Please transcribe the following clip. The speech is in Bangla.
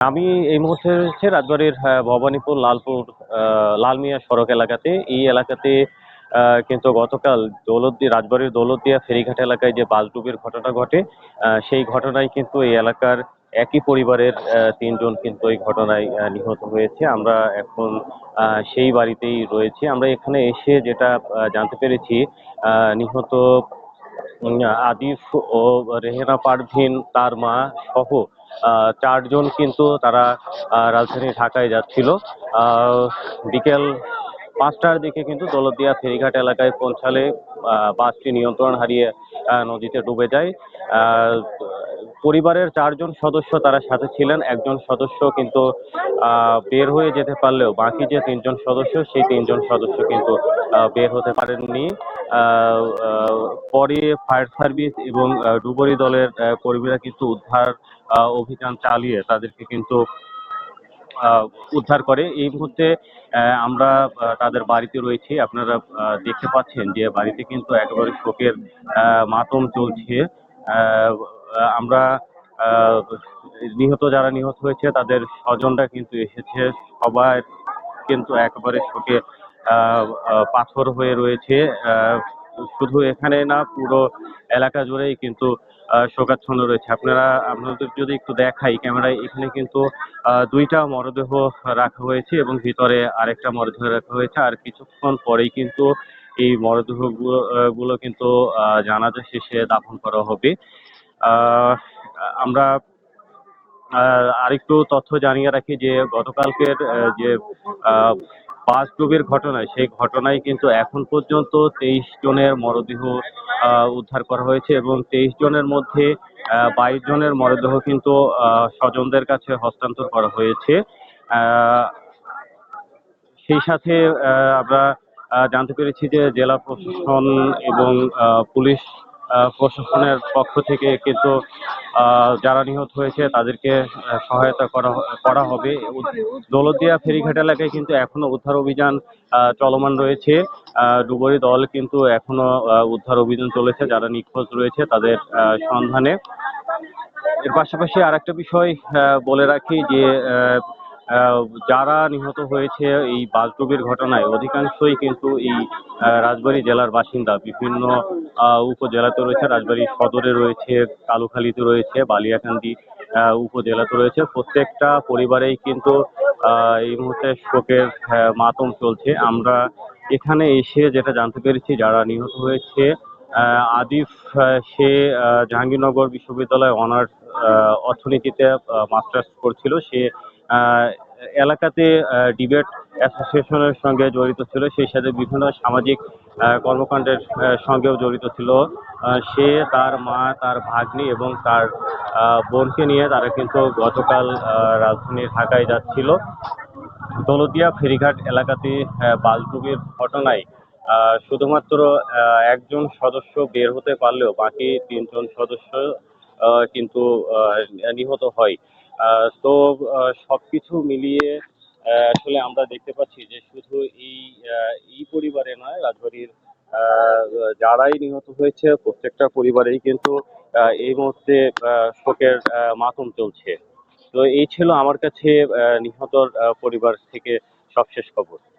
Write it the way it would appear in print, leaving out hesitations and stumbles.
আমি এই মুহূর্তে রয়েছে রাজবাড়ীর ভবানীপুর লালপুর লালমিয়া সড়ক এলাকাতে। এই এলাকাতে কিন্তু গতকাল রাজবাড়ীর দৌলতদিয়া ফেরিঘাট এলাকায় যে বাসডুবির ঘটনা ঘটে, সেই ঘটনায় কিন্তু এই এলাকার একই পরিবারের তিনজন কিন্তু এই ঘটনায় নিহত হয়েছে। আমরা এখন সেই বাড়িতেই রয়েছি। আমরা এখানে এসে যেটা জানতে পেরেছি, নিহত উম, আদিফ ও রেহেনা পারভিন তার মা সহ চারজন কিন্তু তারা রাজধানী ঢাকায় যাচ্ছিল। আহ, বিকেল 5টার দিকে কিন্তু দৌলতদিয়া ফেরিঘাট এলাকায় পৌঁছালে বাসটি নিয়ন্ত্রণ হারিয়ে নদীতে ডুবে যায়। আহ, পরিবারের চারজন সদস্য তারা সাথে ছিলেন। একজন সদস্য কিন্তু বের হয়ে যেতে পারলেও বাকি যে তিনজন সদস্য, সেই তিনজন সদস্য কিন্তু বের হতে পারেননি। আহ, আহ, পরে ফায়ার সার্ভিস এবং ডুবুরি দলের কর্মীরা কিন্তু উদ্ধার অভিযান চালিয়ে তাদেরকে কিন্তু আহ, উদ্ধার করে। এই মুহূর্তে আমরা তাদের বাড়িতে রয়েছি। আপনারা দেখতে পাচ্ছেন যে বাড়িতে কিন্তু একেবারে শোকের মাতম চলছে। আহ, আমরা আহ, যারা নিহত হয়েছে তাদের স্বজনরা কিন্তু এসেছে। সবাই কিন্তু একেবারে শোকে পাথর হয়ে রয়েছে। আহ, শুধু এখানে না, পুরো এলাকা জুড়েই কিন্তু শোকাচ্ছন্ন রয়েছে। আপনাদের যদি একটু দেখাই ক্যামেরায়, এখানে কিন্তু দুইটা মরদেহ রাখা হয়েছে এবং ভিতরে আরেকটা মরদেহ রাখা হয়েছে। আর কিছুক্ষণ পরেই কিন্তু এই মরদেহ গুলো কিন্তু জানাজা শেষে দাফন করা হবে। আহ, আমরা আরেকটু তথ্য জানিয়ে রাখি যে গতকালকের যে আহ, বাস ডুবির ঘটনায়, সেই ঘটনায় কিন্তু এখন পর্যন্ত 23 জনের মরদেহ উদ্ধার করা হয়েছে এবং 23 জনের মধ্যে 22 জনের মরদেহ কিন্তু স্বজনদের কাছে হস্তান্তর করা হয়েছে। আহ, সেই সাথে আমরা জানতে পেরেছি যে জেলা প্রশাসন এবং পুলিশ প্রশাসনের পক্ষ থেকে কিন্তু যারা নিহত হয়েছে তাদেরকে সহায়তা করা করা হবে। দৌলতদিয়া ফেরিঘাট এলাকায় কিন্তু এখনো উদ্ধার অভিযান চলমান রয়েছে। ডুবুরি দল কিন্তু এখনো উদ্ধার অভিযান চলেছে, যারা নিখোঁজ রয়েছে তাদের সন্ধানে। এর পাশাপাশি আরেকটা বিষয় বলে রাখি যে আহ, যারা নিহত হয়েছে এই বাসডুবির ঘটনায় অধিকাংশই কিন্তু এই রাজবাড়ী জেলার বাসিন্দা। বিভিন্ন উপজেলাতে রয়েছে, রাজবাড়ী সদরে রয়েছে, কালুখালীতে রয়েছে, বালিয়াকান্দি উপজেলাতে রয়েছে। প্রত্যেকটা পরিবারেই কিন্তু এই মুহূর্তে শোকের মাতম চলছে। আমরা এখানে এসে যেটা জানতে পেরেছি, যারা নিহত হয়েছে, আদিফ সে জাহাঙ্গীরনগর বিশ্ববিদ্যালয়ে অনার্স অর্থনীতিতে মাস্টার্স করছিল। সে আহ, এলাকাতে ডিবেট অ্যাসোসিয়েশনের সঙ্গে জড়িত ছিল, সেই সাথে বিভিন্ন সামাজিক কর্মকাণ্ডের সঙ্গেও জড়িত ছিল। সে, তার মা, তার ভাগ্নি এবং তার বোনকে নিয়ে তারা কিন্তু গতকাল রাজধানী ঢাকায় যাচ্ছিল। দৌলতদিয়া ফেরিঘাট এলাকাতে বাসডুবির ঘটনায় শুধুমাত্র একজন সদস্য বের হতে পারলেও বাকি তিনজন সদস্য কিন্তু নিহত হয়। তো সবকিছু মিলিয়ে আসলে আমরা দেখতে পাচ্ছি যে শুধু এই পরিবারে নয়, রাজবাড়ির আহ, যারাই নিহত হয়েছে প্রত্যেকটা পরিবারেই কিন্তু এই মুহূর্তে শোকের মাতম চলছে। তো এই ছিল আমার কাছে নিহতর পরিবার থেকে সবশেষ খবর।